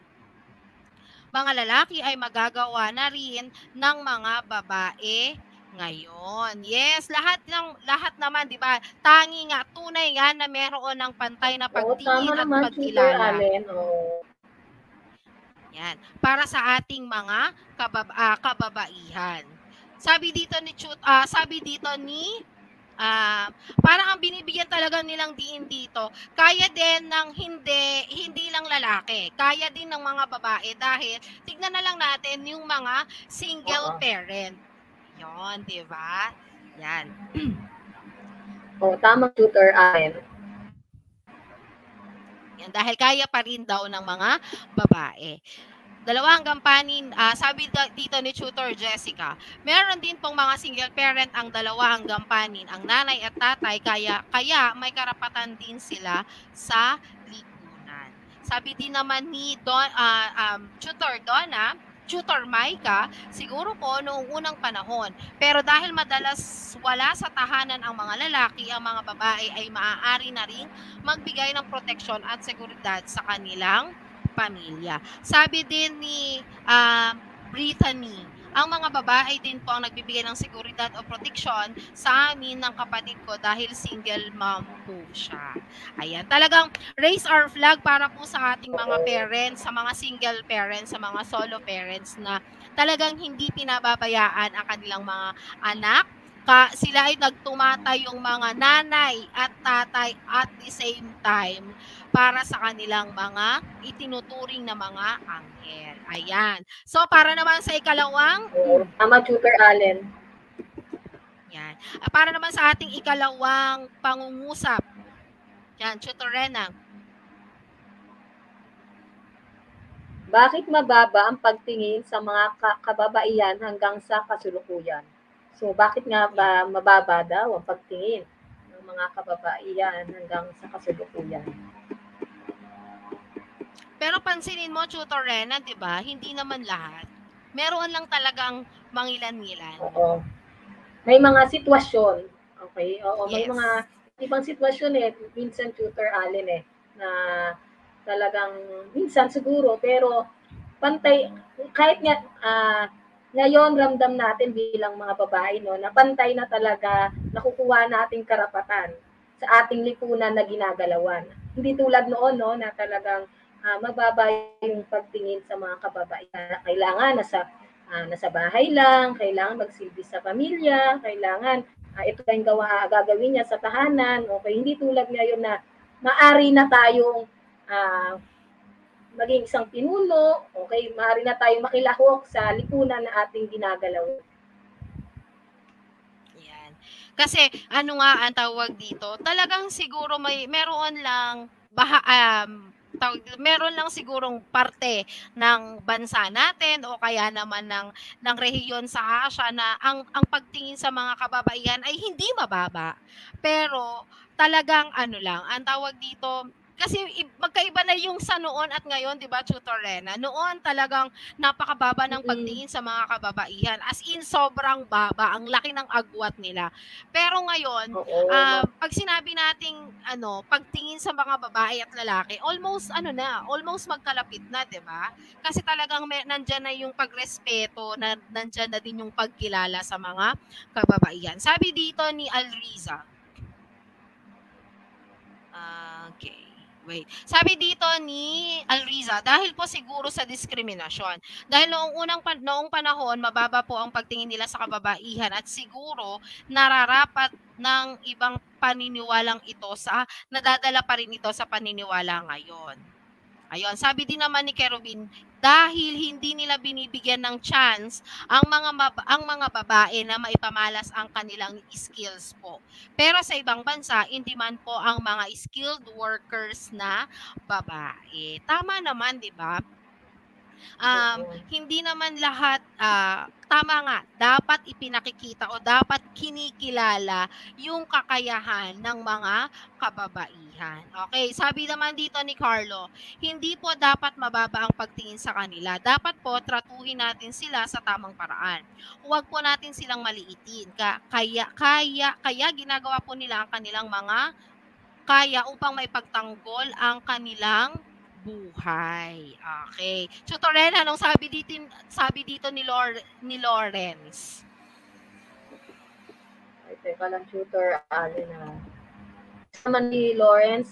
mga lalaki ay magagawa na rin ng mga babae ngayon. Yes, lahat naman, 'di ba? Tangi nga, tunay nga na meron ng pantay na pagtingin at pagkilala. Yan, para sa ating mga kababaihan. Sabi dito ni parang ang binibigyan talaga nilang diin dito, kaya din ng hindi lang lalaki, kaya din ng mga babae dahil tignan na lang natin yung mga single parent. Yon, di ba? Yan. Tama, Tutor Allen. Yan, dahil kaya pa rin daw ng mga babae. Dalawa hanggang panin, sabi dito ni Tutor Jessica, meron din pong mga single parent ang dalawa hanggang panin, ang nanay at tatay, kaya may karapatan din sila sa lipunan. Sabi din naman ni Tutor Donna, Tutor Maika, siguro po noong unang panahon, pero dahil madalas wala sa tahanan ang mga lalaki, ang mga babae ay maaari na ring magbigay ng proteksyon at seguridad sa kanilang pamilya. Sabi din ni Brittany, ang mga babae din po ang nagbibigay ng seguridad o proteksyon sa amin ng kapatid ko dahil single mom po siya. Ayan, talagang raise our flag para po sa ating mga parents, sa mga single parents, sa mga solo parents na talagang hindi pinababayaan ang kanilang mga anak. Sila ay nagtumatay yung mga nanay at tatay at the same time para sa kanilang mga itinuturing na mga anghel. Ayan. So, para naman sa ikalawang... Tama, Tutor Allen. Yan. Para naman sa ating ikalawang pangungusap. Yan, Tutor Rena. Bakit mababa ang pagtingin sa mga kababaihan hanggang sa kasulukuyan? So, bakit nga ba mababa daw ang pagtingin ng mga kababaihan hanggang sa kasulukuyan? Pero pansinin mo, Tutor Rena, di ba? Hindi naman lahat. Meron lang talagang mangilan-ngilan. Oo. May mga sitwasyon. Okay? Oo, yes. May mga ibang sitwasyon minsan, Tutor Allen na talagang minsan siguro, pero pantay, kahit nga ngayon ramdam natin bilang mga babae na pantay na talaga nakukuha nating karapatan sa ating lipunan na ginagalawan. Hindi tulad noon na talagang mababa yung pagtingin sa mga kababaihan. Kailangan nasa bahay lang, kailangan magsilbi sa pamilya, kailangan ito yung gagawin niya sa tahanan. Okay, hindi tulad ngayon na maari na tayong maging isang pinuno, okay, maaari na tayong makilahok sa lipunan na ating ginagalaw. Yan. Kasi ano nga ang tawag dito, talagang siguro meron lang meron lang sigurong parte ng bansa natin o kaya naman ng rehiyon sa Asia na ang pagtingin sa mga kababaihan ay hindi mababa. Pero talagang ang tawag dito, kasi magkaiba na yung sa noon at ngayon, 'di ba, Tutor Rena? Noon talagang napakababa ng pagtingin sa mga kababaihan. As in sobrang baba, ang laki ng agwat nila. Pero ngayon, pag sinabi nating pagtingin sa mga babae at lalaki, almost magkalapit na, 'di ba? Kasi talagang nandiyan na yung pagrespeto, nandiyan na din yung pagkilala sa mga kababaihan. Sabi dito ni Alriza. Okay. Wait. Sabi dito ni Alriza, dahil po siguro sa diskriminasyon. Dahil noong panahon, mababa po ang pagtingin nila sa kababaihan at siguro nararapat ng ibang paniniwalang ito nadadala pa rin ito sa paniniwala ngayon. Ayun, sabi din naman ni Kerubin, dahil hindi nila binibigyan ng chance ang mga babae na maipamalas ang kanilang skills po. Pero sa ibang bansa, in demand po ang mga skilled workers na babae. Tama naman, 'di ba? Hindi naman lahat tama nga, dapat ipinakikita o dapat kinikilala yung kakayahan ng mga kababaihan. Okay, sabi naman dito ni Carlo, hindi po dapat mababa ang pagtingin sa kanila. Dapat po tratuhin natin sila sa tamang paraan. Huwag po natin silang maliitin. Kaya ginagawa po nila ang kanilang mga kaya upang maipagtanggol ang kanilang buhay. Okay. Tutor Rena, anong sabi dito ni Lawrence? Ay, teka lang, Tutor Allen naman ni Lawrence,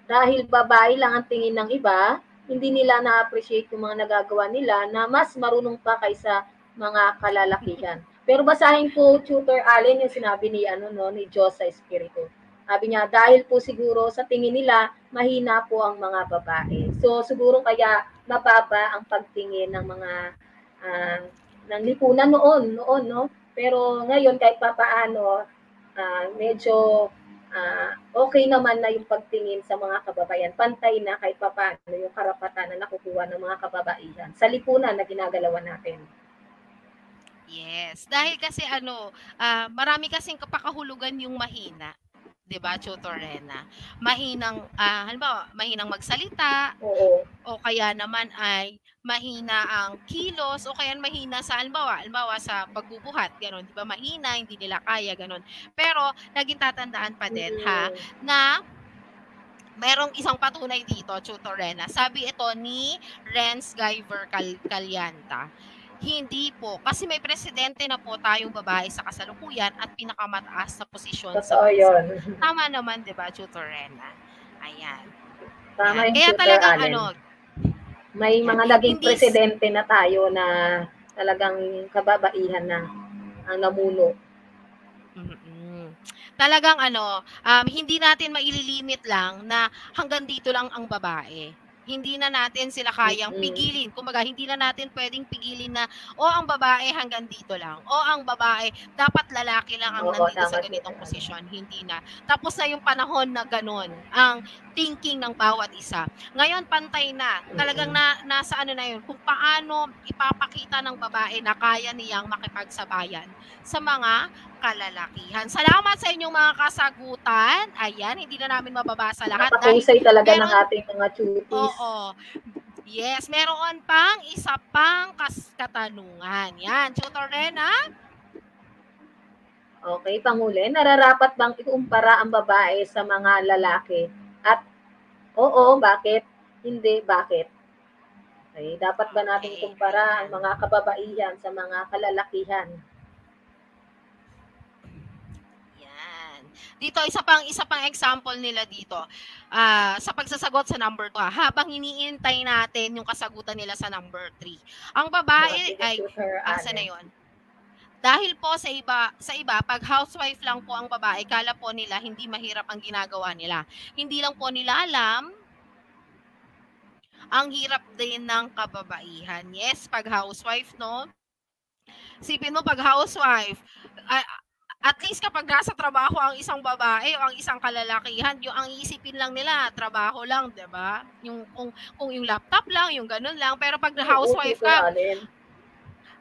dahil babae lang ang tingin ng iba, hindi nila na-appreciate yung mga nagagawa nila na mas marunong pa kaysa mga kalalakihan. Pero basahin po, Tutor Allen, yung sinabi ni ni Diyos sa Espiritu. Sabi niya, dahil po siguro sa tingin nila, mahina po ang mga babae. So siguro kaya mababa ang pagtingin ng mga ng lipunan noon, no? Pero ngayon kahit papaano, medyo okay naman na yung pagtingin sa mga kababaihan. Pantay na kahit papaano yung karapatan na nakukuha ng mga kababaihan sa lipunan na ginagalawan natin. Yes. Dahil kasi marami kasing kapakahulugan yung mahina. 'Di ba, Tutor Rena? Halimbawa, mahinang magsalita. Oo. O kaya naman ay mahina ang kilos o kaya mahina sa halimbawa sa pagbubuhat, gano'n, 'di ba? Mahina, hindi nila kaya, gano'n. Pero laging tatandaan pa din na merong isang patunay dito, Tutor Rena. Sabi ito ni Renz Guyver Calyanta. Hindi po. Kasi may presidente na po tayong babae sa kasalukuyan at pinakamataas sa posisyon sa bansa. Tama naman, di ba, Tutor Rena? Ayan. Tama yung Kaya talagang may mga naging presidente na tayo na talagang kababaihan na ang namuno. Talagang hindi natin maililimit lang na hanggang dito lang ang babae. Hindi na natin sila kayang pigilin. Kumbaga, hindi na natin pwedeng pigilin na ang babae hanggang dito lang. Ang babae, dapat lalaki lang ang nandito sa ganitong posisyon. Hindi na. Tapos na yung panahon na ganon ang thinking ng bawat isa. Ngayon, pantay na. Talagang nasa na yun. Kung paano ipapakita ng babae na kaya niyang makipagsabayan sa mga kalalakihan. Salamat sa inyong mga kasagutan. Ayan, hindi na namin mababasa lahat. Napakahusay talaga ng ating mga tutis. Oo. Yes, meron pang isa pang katanungan. Yan, Tutor Rena. Okay, panghuli. Nararapat bang ikumpara ang babae sa mga lalaki? At bakit? Hindi, bakit? Okay, dapat ba natin kumpara ang mga kababaihan sa mga kalalakihan? Dito, isa pang example nila dito. Sa pagsasagot sa number 2, habang iniintay natin yung kasagutan nila sa number 3. Ang babae asa na yon? Dahil po sa iba, pag housewife lang po ang babae, kala po nila hindi mahirap ang ginagawa nila. Hindi lang po nila alam ang hirap din ng kababaihan. Yes, pag housewife, no? Sipin mo, pag housewife, at least kapag nasa trabaho ang isang babae o ang isang kalalakihan, yung ang isipin lang nila, trabaho lang, 'di ba? Yung kung yung laptop lang, yung ganun lang. Pero pag housewife ka,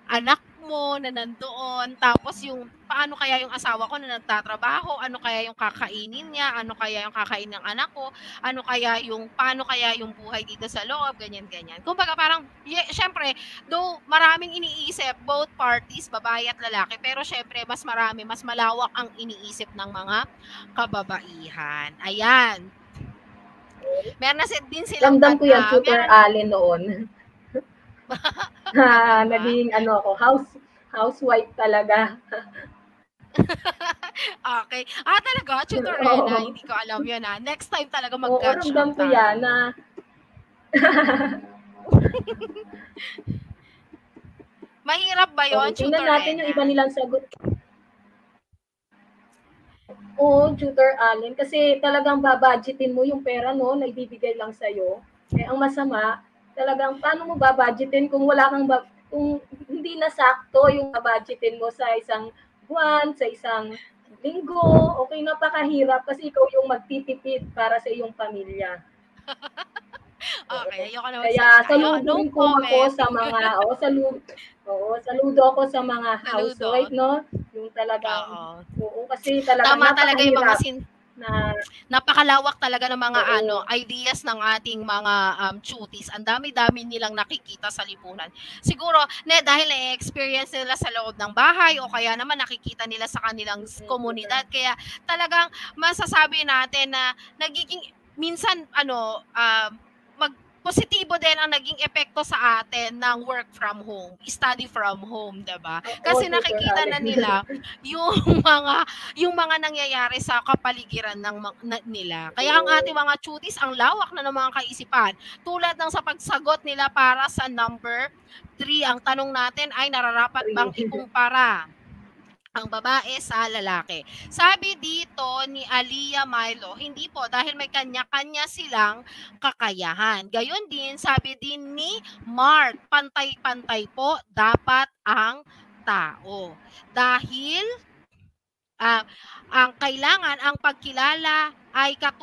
anak mo na nandoon, tapos yung paano kaya yung asawa ko na nagtatrabaho, ano kaya yung kakainin niya, ano kaya yung kakainin ng anak ko, ano kaya yung paano kaya yung buhay dito sa loob, ganyan-ganyan. Kumbaga parang syempre, though maraming iniisip both parties, babae at lalaki, pero syempre mas marami, mas malawak ang iniisip ng mga kababaihan. Ayan. Meron na din silang Ramdam ko yan, Tutor meron Allen noon. ganun ba? Naging housewife talaga. Okay. Talaga, Tutor Oo. Rena, hindi ko alam yun Next time talaga Oo, mag-catch ramdam up ko yan tayo. na Mahirap ba yun, okay, tingnan Tutor natin yung Rena? iba nilang sagot. Oo, Tutor Allen, kasi talagang babudgetin mo yung pera no, na ibibigay lang sa'yo. Eh, ang masama, talagang paano mo babudgetin kung wala kang kung hindi na sakto yung babudgetin mo sa isang buwan, sa isang linggo, okay, napakahirap kasi ikaw yung magtitipid para sa iyong pamilya. Okay, ayoko na Kaya magsalita. saludo No rin po ako comment. sa mga, saludo ako sa mga Saludo. housewife, no? Yung talagang, Oo. kasi talagang Tama talaga yung mga napakahirap na, napakalawak talaga ng mga oo, ideas ng ating mga chutis. Ang dami-dami nilang nakikita sa lipunan. Siguro, dahil na-experience nila sa loob ng bahay o kaya naman nakikita nila sa kanilang komunidad. Kaya talagang masasabi natin na nagiging minsan positibo din ang naging epekto sa atin ng work from home, study from home, 'di ba? Kasi Tutor nakikita na Allen. nila yung mga nangyayari sa kapaligiran nila. Kaya ang ating mga chutis, ang lawak na ng mga kaisipan. Tulad ng sa pagsagot nila para sa number 3, ang tanong natin ay nararapat bang ikumpara ang babae sa lalaki? Sabi dito ni Aliyah Milo, hindi po dahil may kanya-kanya silang kakayahan. Gayon din, sabi din ni Mark, pantay-pantay po dapat ang tao. Dahil ang kailangan, ang pagkilala ay ang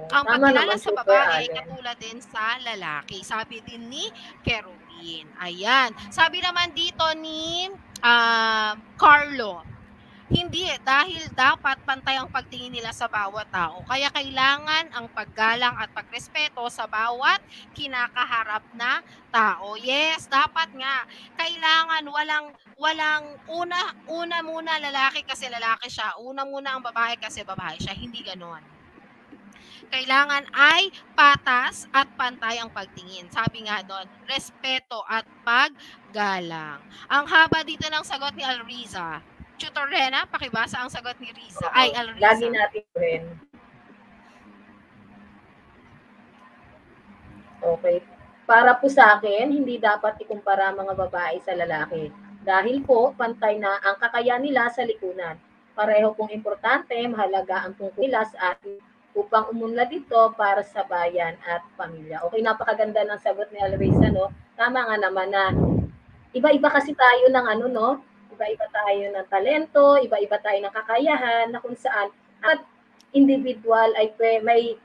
Tama pagkilala naman, sa Tutor babae ay Allen. katulad din sa lalaki. Sabi din ni Kerubin. Ayan. Sabi naman dito ni Carlo, hindi dahil dapat pantay ang pagtingin nila sa bawat tao. Kaya kailangan ang paggalang at pagrespeto sa bawat kinakaharap na tao. Yes, dapat nga. Kailangan walang una muna lalaki kasi lalaki siya. Una muna ang babae kasi babae siya. Hindi ganoon. Kailangan ay patas at pantay ang pagtingin. Sabi nga doon, respeto at paggalang. Ang haba dito ng sagot ni Alriza. Tutor Rena, pakibasa ang sagot ni Riza. Ay, Alriza. Lagi natin rin. Okay. Para po sa akin, hindi dapat ikumpara mga babae sa lalaki. Dahil po, pantay na ang kakayahan nila sa lipunan. Pareho pong importante, mahalaga ang tungkol nila sa atin upang umunlad dito para sa bayan at pamilya. Okay, napakaganda ng sagot ni Alriza, no? Tama nga naman na iba-iba kasi tayo ng no? Iba-iba tayo ng talento, iba-iba tayo ng kakayahan na kung saan at individual ay may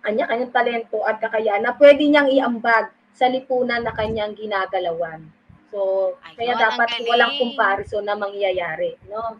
kanya-kanyang talento at kakayahan na pwede niyang iambag sa lipunan na kanyang ginagalawan. So, kaya dapat walang comparison na mangyayari, no?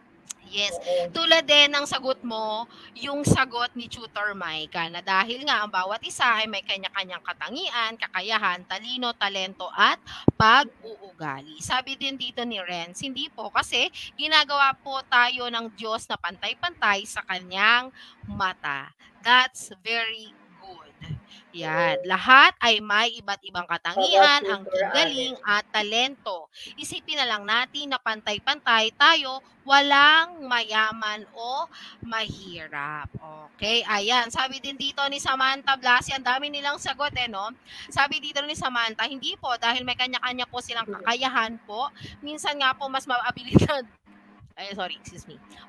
Yes. Tulad din ng sagot mo, yung sagot ni Tutor Maika na dahil nga ang bawat isa ay may kanya-kanyang katangian, kakayahan, talino, talento at pag-uugali. Sabi din dito ni Renz, hindi po kasi ginagawa po tayo ng Diyos na pantay-pantay sa kanyang mata. That's very good. Yan. Lahat ay may iba't ibang katangian, ang galing at talento. Isipin na lang natin na pantay-pantay tayo, walang mayaman o mahirap. Okay, ayan. Sabi din dito ni Samantha Blasi, ang dami nilang sagot no? Sabi dito ni Samantha, hindi po dahil may kanya-kanya po silang kakayahan po. Minsan nga po mas maabilidad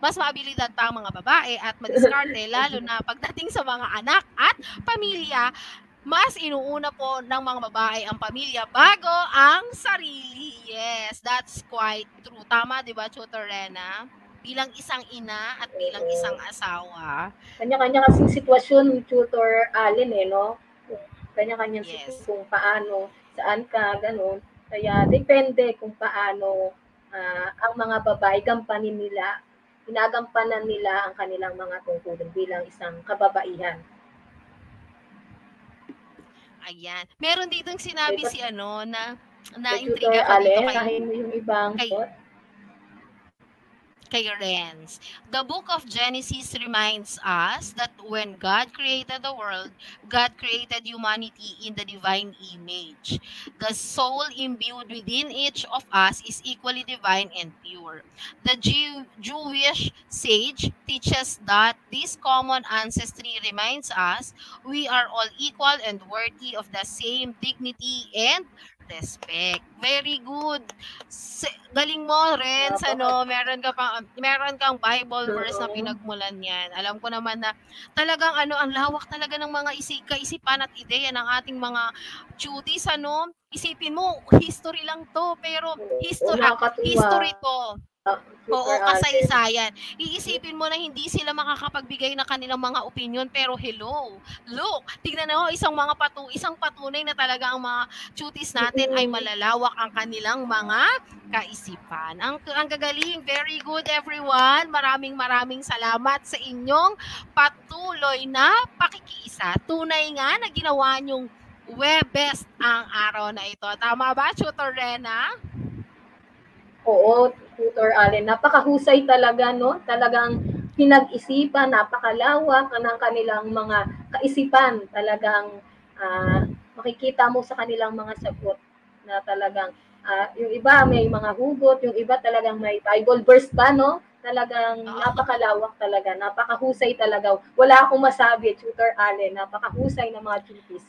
mas maabilidad pa ang mga babae at madiskarte lalo na pagdating sa mga anak at pamilya. Mas inuuna po ng mga babae ang pamilya bago ang sarili. Yes, that's quite true. Tama, di ba, Tutor Rena? Bilang isang ina at bilang isang asawa. Kanya-kanya kasing sitwasyon, Tutor Allen, no? Kanya-kanyang sitwasyon kung paano, saan ka, gano'n. Kaya depende kung paano ang mga babae ginagampanan nila ang kanilang mga tungkulin bilang isang kababaihan. Ayan. Meron ditong sinabi Ito, si ano na Tutor na-intriga ko dito Allen, nahin mo yung ibang kay thought. kay Renz. The book of Genesis reminds us that when God created the world, God created humanity in the divine image. The soul imbued within each of us is equally divine and pure. The Jewish sage teaches that this common ancestry reminds us we are all equal and worthy of the same dignity and respect. Very good. Galing mo, Renz, meron kang Bible verse na pinagmulan yan. Alam ko naman na talagang ang lawak talaga ng mga kaisipan at ideya ng ating mga cuties, Isipin mo, history lang to, pero history to. Oo, kasaysayan. Iisipin mo na hindi sila makakapagbigay ng kanilang mga opinion, pero hello, look, tignan mo, isang patunay na talaga ang mga cuties natin ay malalawak ang kanilang mga kaisipan. Ang gagaling, very good everyone. Maraming salamat sa inyong patuloy na pakikiisa. Tunay nga na ginawa niyong Webest ang araw na ito. Tama ba, Tutor Rena? Oo, Tutor Allen. Napakahusay talaga, no? Talagang pinag-isipan, napakalawak ng kanilang mga kaisipan. Talagang makikita mo sa kanilang mga sagot na talagang yung iba may mga hugot, yung iba talagang may Bible verse pa, no? Talagang napakalawak talaga, napakahusay talaga. Wala akong masabi, Tutor Allen, napakahusay ng mga cuties.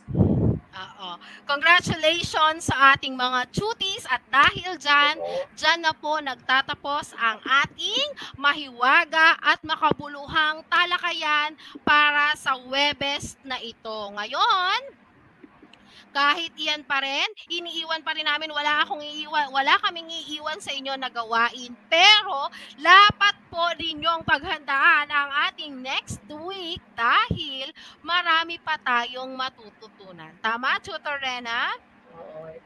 Congratulations sa ating mga cuties at dahil dyan na po nagtatapos ang ating mahiwaga at makabuluhang talakayan para sa Webest na ito. Ngayon, kahit iyan pa rin, iniiwan pa rin namin, wala kaming iiwan sa inyo na gawain. Pero, dapat po ninyong paghandaan ang ating next week dahil marami pa tayong matututunan. Tama, Tutor Rena? Oo,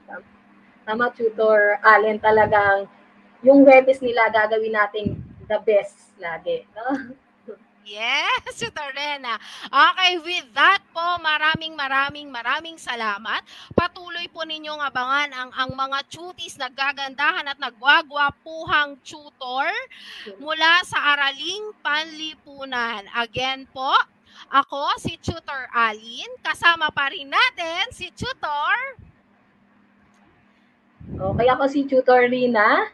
tama, Tutor Allen. Talagang yung Webes nila gagawin natin the best lagi. No? Yes, Tutor Rena. Okay, with that po, maraming salamat. Patuloy po ninyong abangan ang mga cuties naggagandahan at nagwagwapuhang tutor mula sa Araling Panlipunan. Again po, ako si Tutor Alin. Kasama pa rin natin si Tutor. Okay, ako si Tutor Rina.